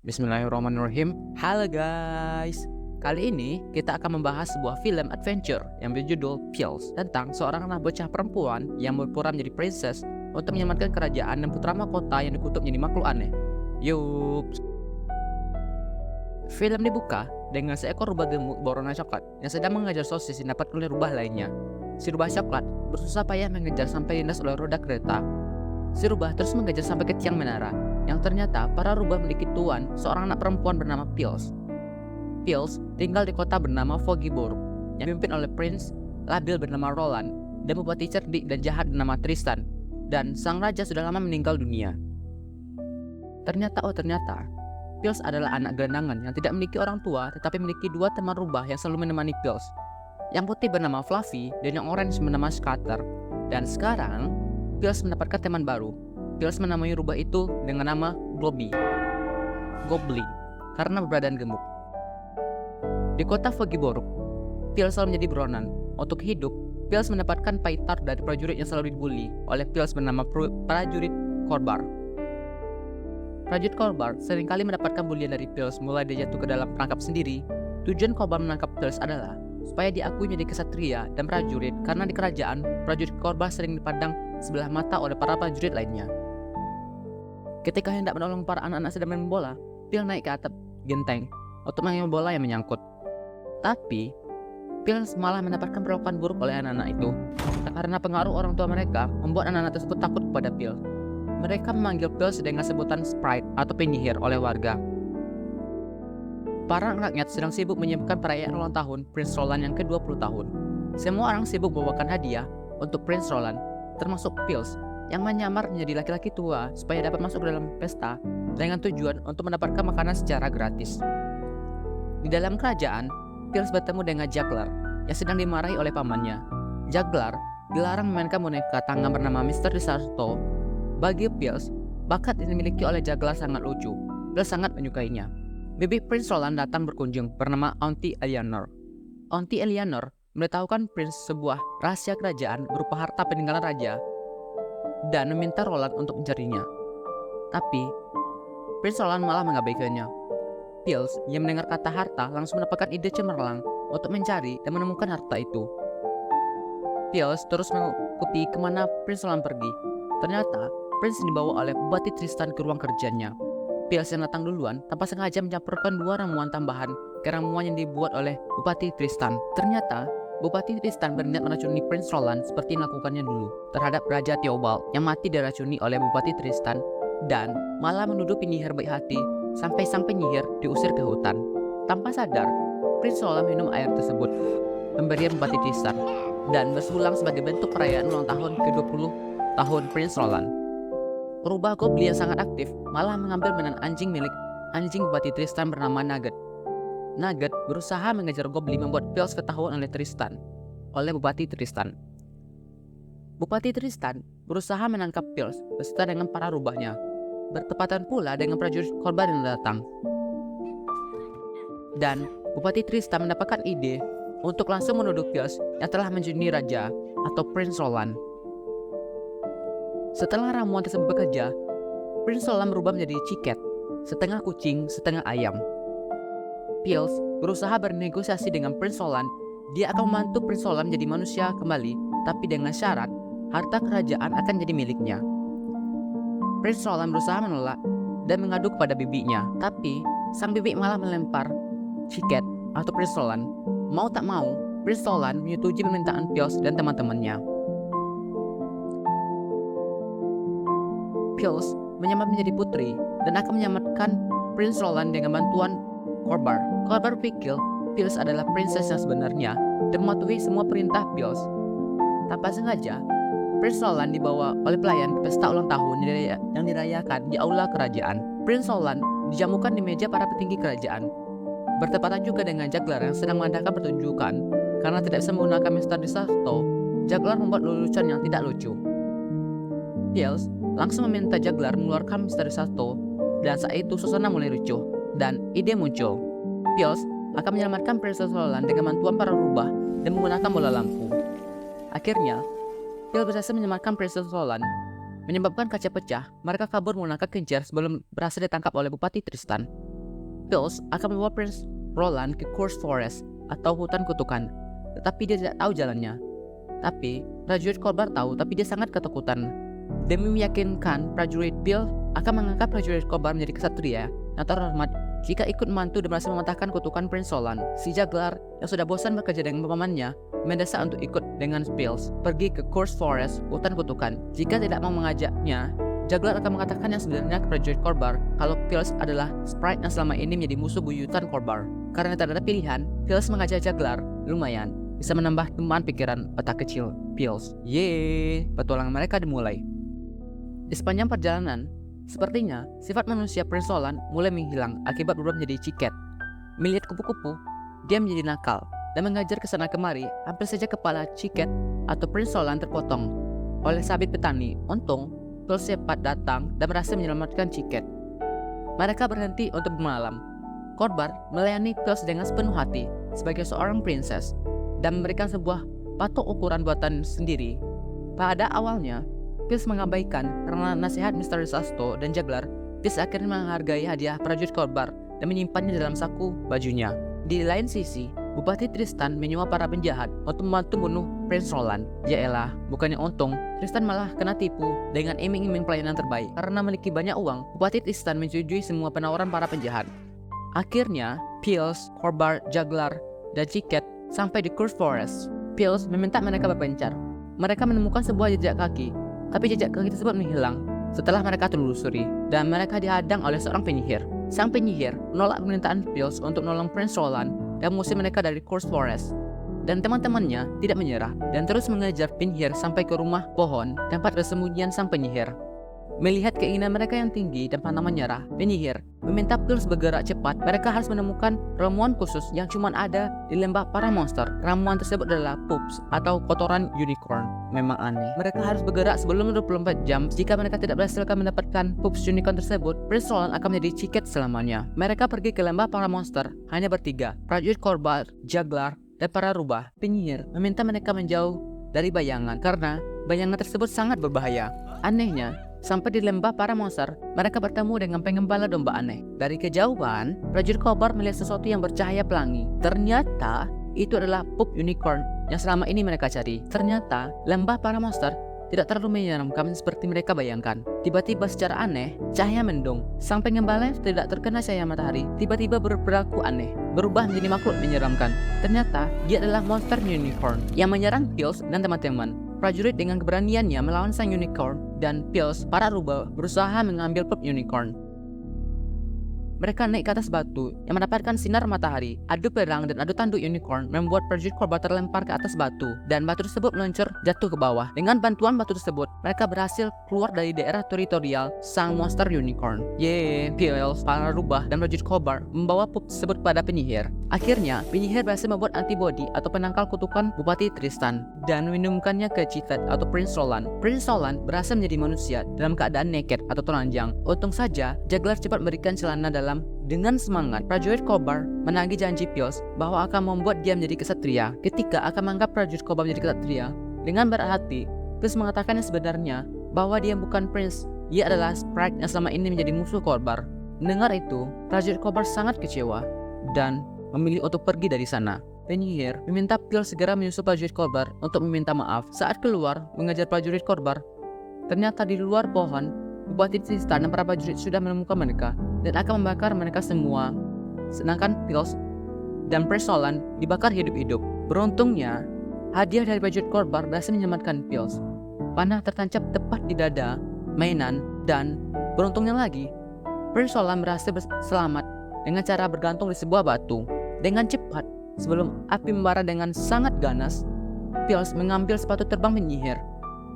Bismillahirrahmanirrahim. Halo guys. Kali ini kita akan membahas sebuah film adventure yang berjudul Pills tentang seorang anak bocah perempuan yang berpura menjadi princess untuk menyelamatkan kerajaan dan putra mahkota yang dikutuk menjadi makhluk aneh. Yups. Film dibuka dengan seekor rubah gemuk berwarna coklat yang sedang mengejar sosis yang dapat oleh rubah lainnya. Si rubah coklat bersusah payah mengejar sampai lindas oleh roda kereta. Si rubah terus mengejar sampai ke tiang menara, yang ternyata para rubah memiliki tuan, seorang anak perempuan bernama Pills. Pills tinggal di kota bernama Foggyborg, yang dipimpin oleh Prince labil bernama Roland, dan bupati cerdik dan jahat bernama Tristan, dan sang raja sudah lama meninggal dunia. Ternyata, Pills adalah anak gelandangan yang tidak memiliki orang tua, tetapi memiliki dua teman rubah yang selalu menemani Pills. Yang putih bernama Fluffy, dan yang orange bernama Scatter. Dan sekarang, Pills mendapatkan teman baru. Pills menamai rubah itu dengan nama Goblin, karena berbadan gemuk. Di kota Foggyborg, Pills selalu menjadi buronan. Untuk hidup, Pills mendapatkan paitar dari prajurit yang selalu dibully oleh Pills bernama prajurit Korbar. Prajurit Korbar seringkali mendapatkan bulian dari Pills mulai dia jatuh ke dalam perangkap sendiri. Tujuan Korbar menangkap Pills adalah supaya diakui menjadi kesatria dan prajurit, karena di kerajaan, prajurit Korbar sering dipandang sebelah mata oleh para prajurit lainnya. Ketika hendak menolong para anak-anak sedang main bola, Pills naik ke atap genteng untuk mengambil bola yang menyangkut. Tapi, Pills malah mendapatkan perlakuan buruk oleh anak-anak itu, karena pengaruh orang tua mereka membuat anak-anak tersebut takut kepada Pills. Mereka memanggil Pills dengan sebutan Sprite atau penyihir oleh warga. Para rakyat sedang sibuk menyiapkan perayaan ulang tahun Prince Roland yang ke-20 tahun. Semua orang sibuk membawakan hadiah untuk Prince Roland, termasuk Pills yang menyamar menjadi laki-laki tua supaya dapat masuk ke dalam pesta dengan tujuan untuk mendapatkan makanan secara gratis. Di dalam kerajaan, Pills bertemu dengan Juggler yang sedang dimarahi oleh pamannya. Juggler dilarang memainkan boneka tangan bernama Mr. Desarto. Bagi Pills, bakat yang dimiliki oleh Juggler sangat lucu. Pills sangat menyukainya. Bibi Prince Roland datang berkunjung bernama Auntie Eleanor. Auntie Eleanor memberitahukan Prince sebuah rahasia kerajaan berupa harta peninggalan raja dan meminta Roland untuk mencarinya. Tapi, Prince Roland malah mengabaikannya. Pills yang mendengar kata harta langsung mendapatkan ide cemerlang untuk mencari dan menemukan harta itu. Pills terus mengikuti kemana Prince Roland pergi. Ternyata, Prince dibawa oleh Bupati Tristan ke ruang kerjanya. Pills yang datang duluan tanpa sengaja mencampurkan dua ramuan tambahan ke ramuan yang dibuat oleh Bupati Tristan. Ternyata, Bupati Tristan berniat meracuni Prince Roland seperti yang dilakukannya dulu terhadap Raja Theobald yang mati diracuni oleh Bupati Tristan, dan malah menuduh penyihir baik hati sampai sang penyihir diusir ke hutan. Tanpa sadar, Prince Roland minum air tersebut, pemberian Bupati Tristan, dan bersulang sebagai bentuk perayaan ulang tahun ke-20 tahun Prince Roland. Rubah Goblin yang sangat aktif malah mengambil mainan anjing milik anjing Bupati Tristan bernama Nugget. Nugget berusaha mengejar Goblin membuat Pills ketahuan oleh Bupati Tristan. Bupati Tristan berusaha menangkap Pills beserta dengan para rubahnya, bertepatan pula dengan prajurit korban yang datang. Dan Bupati Tristan mendapatkan ide untuk langsung menuduh Pills yang telah menjuni raja atau Prince Roland. Setelah ramuan tersebut bekerja, Prince Roland berubah menjadi ciket, setengah kucing, setengah ayam. Pills berusaha bernegosiasi dengan Prince Roland. Dia akan membantu Prince Roland menjadi manusia kembali, tapi dengan syarat harta kerajaan akan jadi miliknya. Prince Roland berusaha menolak dan mengadu kepada bibinya, tapi sang bibi malah melempar ciket atau Prince Roland. Mau tak mau, Prince Roland menyetujui permintaan Pills dan teman-temannya. Pills menyamar menjadi putri dan akan menyelamatkan Prince Roland dengan bantuan Korbar. Korbar berpikir Pills adalah princess yang sebenarnya dan mematuhi semua perintah Pills. Tanpa sengaja, Prince Roland dibawa oleh pelayan ke pesta ulang tahun yang dirayakan di aula kerajaan. Prince Roland dijamukan di meja para petinggi kerajaan. Bertepatan juga dengan Juggler yang sedang mengadakan pertunjukan. Karena tidak bisa menggunakan Mr. Desarto, Juggler membuat lelucon yang tidak lucu. Pills langsung meminta Juggler mengeluarkan Mr. Desarto, dan saat itu suasana mulai ricuh dan ide muncul. Pills akan menyelamatkan Princess Roland dengan bantuan para rubah dan menggunakan bola lampu. Akhirnya, Pills berhasil menyelamatkan Princess Roland. Menyebabkan kaca pecah, mereka kabur menggunakan kejar sebelum berhasil ditangkap oleh Bupati Tristan. Pils akan membawa Prince Roland ke Cursed Forest atau hutan kutukan, tetapi dia tidak tahu jalannya. Tapi prajurit Corbar tahu, tapi dia sangat ketakutan. Demi meyakinkan prajurit, Pils akan mengangkat prajurit Corbar menjadi kesatria yang terhormat jika ikut membantu dan berhasil mematahkan kutukan Prince Roland. Si Juggler yang sudah bosan bekerja dengan pamannya mendesak untuk ikut dengan Pils pergi ke Cursed Forest, hutan kutukan. Jika tidak mau mengajaknya, Juggler akan mengatakan yang sebenarnya ke prajurit Corbar kalau Pils adalah sprite yang selama ini menjadi musuh buyutan Corbar. Karena tidak ada pilihan, Pils mengajak Juggler, lumayan bisa menambah teman pikiran otak kecil Pils. Yeay, petualangan mereka dimulai. Di sepanjang perjalanan, sepertinya sifat manusia Prince Roland mulai menghilang akibat berubah menjadi ciket. Melihat kupu-kupu, dia menjadi nakal dan mengajar ke sana kemari. Hampir saja kepala ciket atau Prince Roland terpotong oleh sabit petani. Untung, Pils cepat datang dan berhasil menyelamatkan ciket. Mereka berhenti untuk bermalam. Corbar melayani Pils dengan sepenuh hati sebagai seorang princess dan memberikan sebuah patok ukuran buatan sendiri. Pada awalnya, Pils mengabaikan karena nasihat Mr. Sasto dan Juggler. Pils akhirnya menghargai hadiah prajurit Corbar dan menyimpannya dalam saku bajunya. Di lain sisi, Bupati Tristan menyewa para penjahat untuk membantu bunuh Prince Roland. Yaelah, bukannya untung, Tristan malah kena tipu dengan iming-iming pelayanan terbaik. Karena memiliki banyak uang, Bupati Tristan menyetujui semua penawaran para penjahat. Akhirnya, Pils, Corbar, Juggler, dan Ciket sampai di Cursed Forest. Pils meminta mereka berpencar. Mereka menemukan sebuah jejak kaki, tapi jejak kaki tersebut menghilang setelah mereka telusuri, dan mereka dihadang oleh seorang penyihir. Sang penyihir menolak permintaan Pils untuk menolong Prince Roland dan mengusir mereka dari Cursed Forest. Dan teman-temannya tidak menyerah dan terus mengejar penyihir sampai ke rumah pohon, tempat persembunyian sang penyihir. Melihat keinginan mereka yang tinggi dan pantang menyerah, penyihir meminta Pils bergerak cepat. Mereka harus menemukan ramuan khusus yang cuma ada di lembah para monster. Ramuan tersebut adalah poops atau kotoran unicorn. Memang aneh. Mereka harus bergerak sebelum 24 jam. Jika mereka tidak berhasil mendapatkan poops unicorn tersebut, Prince Roland akan menjadi ciket selamanya. Mereka pergi ke lembah para monster hanya bertiga, prajurit Corbar, Juggler, dan para rubah. Penyihir meminta mereka menjauh dari bayangan karena bayangan tersebut sangat berbahaya. Anehnya, sampai di lembah para monster, mereka bertemu dengan pengembala domba aneh. Dari kejauhan, prajurit Corbar melihat sesuatu yang bercahaya pelangi. Ternyata itu adalah pup unicorn yang selama ini mereka cari. Ternyata lembah para monster tidak terlalu menyeramkan seperti mereka bayangkan. Tiba-tiba secara aneh, cahaya mendung. Sang pengembala yang tidak terkena cahaya matahari tiba-tiba berperilaku aneh, berubah menjadi makhluk menyeramkan. Ternyata dia adalah monster unicorn yang menyerang Pils dan teman-teman. Prajurit dengan keberaniannya melawan sang unicorn, dan Pils, para rubah, berusaha mengambil pup unicorn. Mereka naik ke atas batu yang mendapatkan sinar matahari. Adu pedang dan adu tanduk unicorn membuat prajurit Corbar terlempar ke atas batu, dan batu tersebut meluncur jatuh ke bawah. Dengan bantuan batu tersebut, mereka berhasil keluar dari daerah teritorial sang monster unicorn. Yeay, Pils, para rubah, dan prajurit Corbar membawa pup tersebut pada penyihir. Akhirnya, penyihir berhasil membuat antibodi atau penangkal kutukan Bupati Tristan dan meminumkannya ke Ciket atau Prince Roland. Prince Roland berhasil menjadi manusia dalam keadaan naked atau telanjang. Untung saja, Juggler cepat memberikan celana dalam. Dengan semangat, prajurit Corbar menagih janji Pils bahwa akan membuat dia menjadi kesatria. Ketika akan menganggap prajurit Corbar menjadi kesatria, dengan berat hati, Pils mengatakan yang sebenarnya bahwa dia bukan prince, ia adalah sprite yang selama ini menjadi musuh Corbar. Mendengar itu, prajurit Corbar sangat kecewa dan memilih untuk pergi dari sana. Penyihir meminta Pils segera menyusul prajurit Corbar untuk meminta maaf. Saat keluar mengejar prajurit Corbar, ternyata di luar pohon, Bupati Tristan dan para prajurit sudah menemukan mereka dan akan membakar mereka semua. Sedangkan Pils dan Prince Roland dibakar hidup-hidup. Beruntungnya, hadiah dari prajurit Corbar berhasil menyelamatkan Pils. Panah tertancap tepat di dada mainan, dan beruntungnya lagi, Prince Roland berhasil selamat dengan cara bergantung di sebuah batu. Dengan cepat, sebelum api membara dengan sangat ganas, Pils mengambil sepatu terbang penyihir,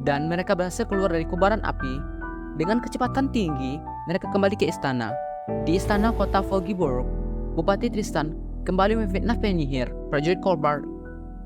dan mereka berhasil keluar dari kobaran api. Dengan kecepatan tinggi, mereka kembali ke istana. Di istana kota Foggyburg, Bupati Tristan kembali memfitnah penyihir, prajurit Corbar,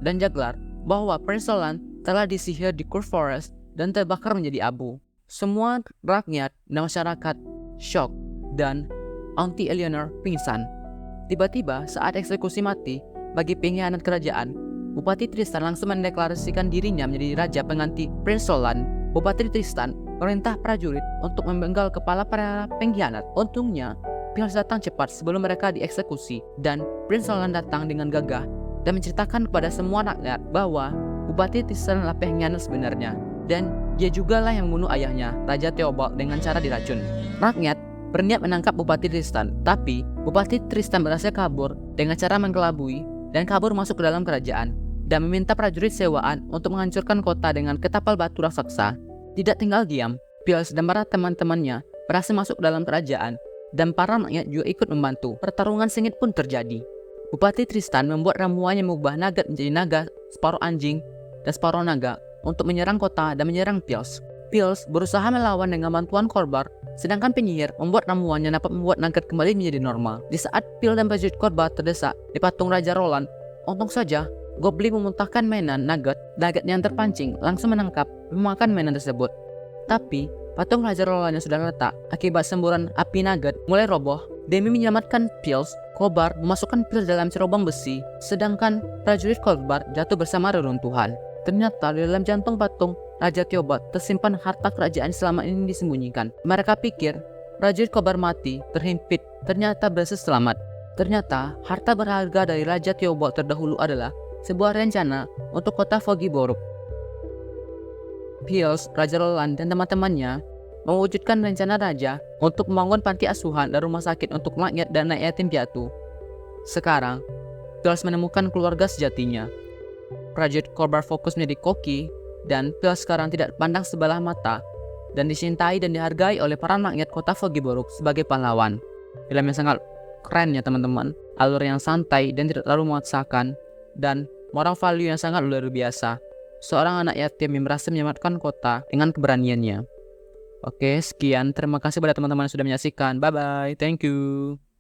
dan Juggler bahwa Prince Roland telah disihir di Cursed Forest dan terbakar menjadi abu. Semua rakyat dan masyarakat shock, dan Auntie Eleanor pingsan. Tiba-tiba saat eksekusi mati bagi pengkhianat kerajaan, Bupati Tristan langsung mendeklarasikan dirinya menjadi raja pengganti Prince Roland. Bupati Tristan perintah prajurit untuk memenggal kepala para pengkhianat. Untungnya, Pils datang cepat sebelum mereka dieksekusi, dan Prince Roland datang dengan gagah dan menceritakan kepada semua rakyat bahwa Bupati Tristan adalah pengkhianat sebenarnya, dan dia jugalah yang membunuh ayahnya, Raja Theobald, dengan cara diracun. Rakyat berniat menangkap Bupati Tristan, tapi Bupati Tristan berhasil kabur dengan cara mengelabui dan kabur masuk ke dalam kerajaan dan meminta prajurit sewaan untuk menghancurkan kota dengan ketapel batu raksasa. Tidak tinggal diam, Pils dan para teman-temannya berhasil masuk ke dalam kerajaan, dan para rakyat juga ikut membantu. Pertarungan sengit pun terjadi. Bupati Tristan membuat ramuan yang mengubah naga menjadi naga, separuh anjing, dan separuh naga untuk menyerang kota dan menyerang Pils. Pils berusaha melawan dengan bantuan Korbar, sedangkan penyihir membuat ramuan yang dapat membuat naga kembali menjadi normal. Di saat Pils dan prajurit Korbar terdesak di patung Raja Roland, untung saja Goblin memuntahkan mainan nugget yang terpancing langsung menangkap dan memakan mainan tersebut. Tapi patung Raja Roland yang sudah retak akibat semburan api nugget mulai roboh. Demi menyelamatkan Pils, Korbar memasukkan Pils dalam cerobong besi, sedangkan prajurit Korbar jatuh bersama reruntuhan. Ternyata di dalam jantung patung Raja Theobald tersimpan harta kerajaan selama ini disembunyikan. Mereka pikir prajurit Korbar mati terhimpit, ternyata berhasil selamat. Ternyata harta berharga dari Raja Theobald terdahulu adalah sebuah rencana untuk kota Foggyborg. Pils, Raja Roland, dan teman-temannya mewujudkan rencana raja untuk membangun panti asuhan dan rumah sakit untuk rakyat dan anak yatim piatu. Sekarang, Pils menemukan keluarga sejatinya. Prajurit Korbar fokus menjadi koki, dan Pils sekarang tidak pandang sebelah mata dan dicintai dan dihargai oleh para rakyat kota Foggyborg sebagai pahlawan. Film yang sangat keren ya teman-teman, alur yang santai dan tidak terlalu memaksakan, dan moral value yang sangat luar biasa. Seorang anak yatim yang berhasil menyelamatkan kota dengan keberaniannya. Oke, sekian. Terima kasih pada teman-teman yang sudah menyaksikan. Bye-bye. Thank you.